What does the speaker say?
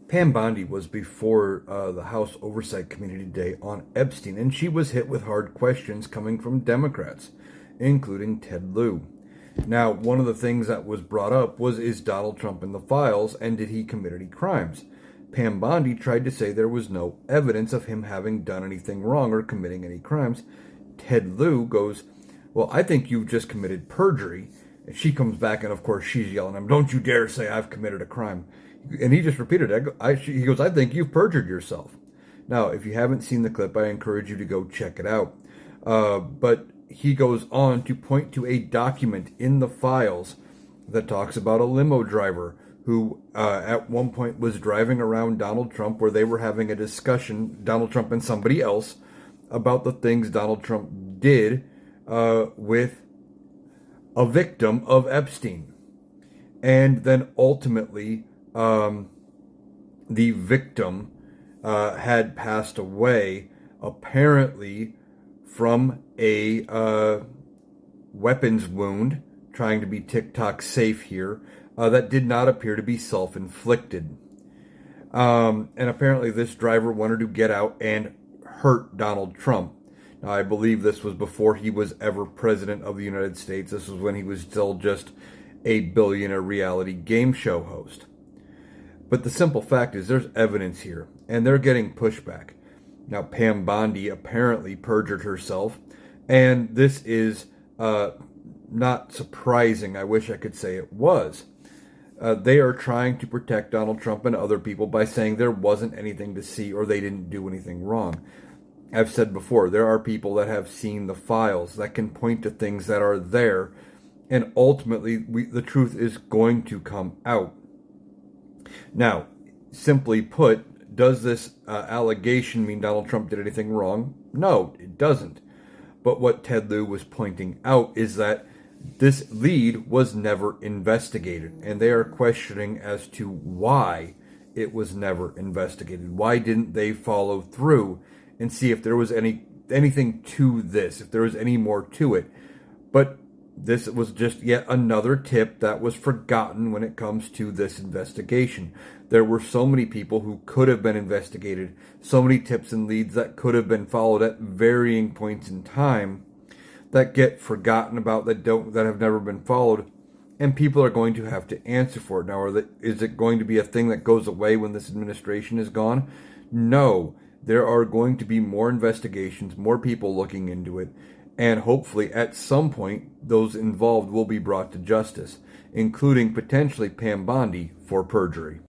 Pam Bondi was before the House Oversight Committee today on Epstein, and she was hit with hard questions coming from Democrats, including Ted Lieu. Now, one of the things that was brought up was, is Donald Trump in the files, and did he commit any crimes? Pam Bondi tried to say there was no evidence of him having done anything wrong or committing any crimes. Ted Lieu goes, well, I think you've just committed perjury. And she comes back, and of course she's yelling at him, don't you dare say I've committed a crime. And he just repeated it. He goes, I think you've perjured yourself. Now, if you haven't seen the clip, I encourage you to go check it out. But he goes on to point to a document in the files that talks about a limo driver who at one point was driving around Donald Trump, where they were having a discussion, Donald Trump and somebody else, about the things Donald Trump did with a victim of Epstein. And then ultimately, the victim had passed away, apparently from a weapons wound, trying to be TikTok safe here, that did not appear to be self-inflicted. And apparently this driver wanted to get out and hurt Donald Trump. Now, I believe this was before he was ever president of the United States. This was when he was still just a billionaire reality game show host. But the simple fact is there's evidence here, and they're getting pushback. Now, Pam Bondi apparently perjured herself, and this is not surprising. I wish I could say it was. They are trying to protect Donald Trump and other people by saying there wasn't anything to see or they didn't do anything wrong. I've said before, there are people that have seen the files that can point to things that are there, and ultimately the truth is going to come out. Now, simply put, does this allegation mean Donald Trump did anything wrong? No, it doesn't. But what Ted Lieu was pointing out is that this lead was never investigated, and they are questioning as to why it was never investigated. Why didn't they follow through and see if there was anything to this, if there was any more to it? But this was just yet another tip that was forgotten when it comes to this investigation. There were so many people who could have been investigated, so many tips and leads that could have been followed at varying points in time that get forgotten about, that have never been followed, and people are going to have to answer for it. Now, is it going to be a thing that goes away when this administration is gone? No. There are going to be more investigations, more people looking into it, and hopefully at some point those involved will be brought to justice, including potentially Pam Bondi for perjury.